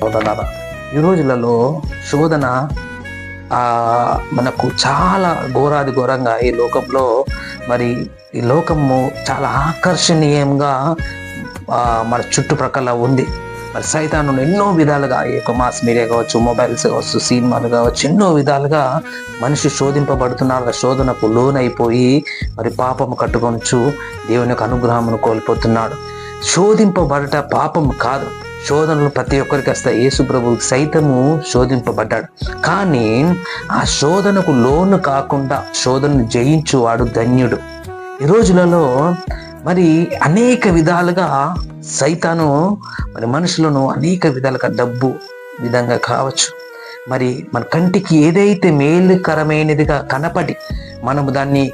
శోధన ఈ రోజులలో శోధన మనకు చాలా ఘోరాది ఘోరంగా ఈ లోకంలో మరి ఈ లోకము చాలా ఆకర్షణీయంగా మన చుట్టుప్రక్కల ఉంది. మరి సైతాను ఎన్నో విధాలుగా ఈ యొక్క మాస్ మీడియా కావచ్చు, మొబైల్స్ కావచ్చు, సినిమాలు కావచ్చు, ఎన్నో విధాలుగా మనిషి శోధింపబడుతున్నారు. శోధనకు లోనైపోయి మరి పాపము కట్టుకొనొచ్చు దేవుని యొక్క అనుగ్రహమును కోల్పోతున్నాడు. శోధింపబడట పాపం కాదు. శోధనలు ప్రతి ఒక్కరికి వస్తాయి. యేసు ప్రభువు సైతము శోధింపబడ్డాడు. కానీ ఆ శోధనకు లోను కాకుండా శోధనను జయించువాడు ధన్యుడు. ఈ రోజులలో మరి అనేక విధాలుగా సైతాను మరి మనుషులను అనేక విధాలుగా డబ్బు విధంగా కావచ్చు, మరి మన కంటికి ఏదైతే మేలుకరమైనదిగా కనపడి మనము దాన్ని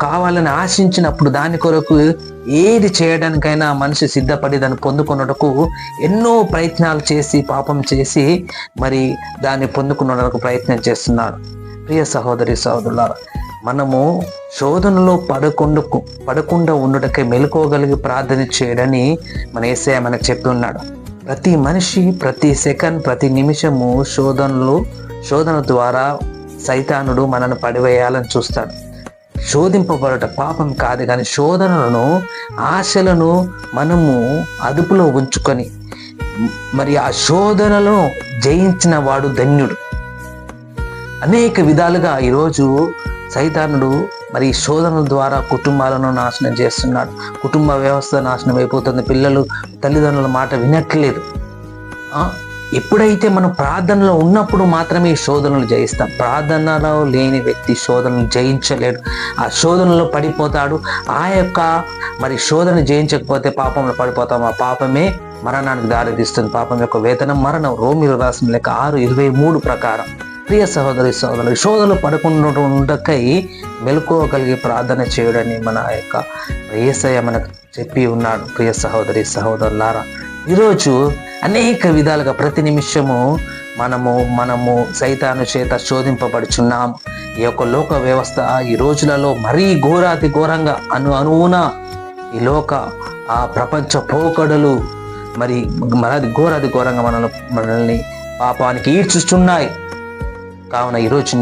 కావాలని ఆశించినప్పుడు దాని కొరకు ఏది చేయడానికైనా మనిషి సిద్ధపడి దాన్ని పొందుకున్నటకు ఎన్నో ప్రయత్నాలు చేసి పాపం చేసి మరి దాన్ని పొందుకున్నటకు ప్రయత్నం చేస్తున్నాడు. ప్రియ సహోదరి సహోదరులారా, మనము శోధనలో పడకుండా ఉండటకే మెలుకోగలిగి ప్రార్థన చేయడని మన యేసయ్య మనకు చెప్పి ఉన్నాడు. ప్రతి మనిషి ప్రతి సెకండ్ ప్రతి నిమిషము శోధన ద్వారా సైతానుడు మనను పడివేయాలని చూస్తాడు. శోధింపబడట పాపం కాదు, కానీ శోధనలను ఆశలను మనము అదుపులో ఉంచుకొని మరి ఆ శోధనలో జయించిన వాడు ధన్యుడు. అనేక విధాలుగా ఈరోజు సైతానుడు మరి శోధనల ద్వారా కుటుంబాలను నాశనం చేస్తున్నాడు. కుటుంబ వ్యవస్థ నాశనం అయిపోతుంది. పిల్లలు తల్లిదండ్రుల మాట వినట్లేదు. ఎప్పుడైతే మనం ప్రార్థనలో ఉన్నప్పుడు మాత్రమే ఈ శోధనలు జయిస్తాం. ప్రార్థనలో లేని వ్యక్తి శోధనలు జయించలేడు. ఆ శోధనలో పడిపోతాడు. ఆ యొక్క మరి శోధన జయించకపోతే పాపంలో పడిపోతాం. ఆ పాపమే మరణానికి దారితీస్తుంది. పాపం యొక్క వేతనం మరణం. రోమీయులకు రాసిన లెక్క 6:23 ప్రకారం. ప్రియ సహోదరి సహోదరులు, శోధనలు పడకుండా ఉండకై మెలకువగలిగి ప్రార్థన చేయడని మన యొక్క యేసయ్య మనకు చెప్పి ఉన్నాడు. ప్రియ సహోదరి సహోదరులారా, ఈరోజు అనేక విధాలుగా ప్రతి నిమిషము మనము సైతాను చేత శోధింపబడుచున్నాము. ఈ యొక్క లోక వ్యవస్థ ఈ రోజులలో మరీ ఘోరాతి ఘోరంగా అనువున ఈ లోక ఆ ప్రపంచ పోకడలు మరి ఘోరాది ఘోరంగా మనల్ని పాపానికి ఈడ్చుచున్నాయి. కావున ఈరోజు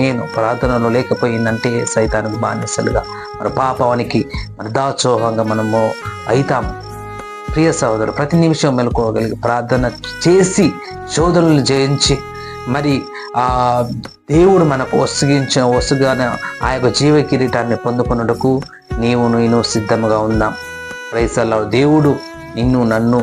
నేను ప్రార్థనలో లేకపోయిందంటే సైతానికి బానిసలుగా మన పాపానికి మన దాచోహంగా మనము అవుతాము. ప్రియ సహోదరు, ప్రతి నిమిషం మెలకువగలిగి ప్రార్థన చేసి శోధనలు జయించి మరి ఆ దేవుడు మనకు వసుగానే ఆ యొక్క జీవ కిరీటాన్ని పొందుకున్నటకు నేను సిద్ధంగా ఉందాం. Praise the lord. దేవుడు నిన్ను నన్ను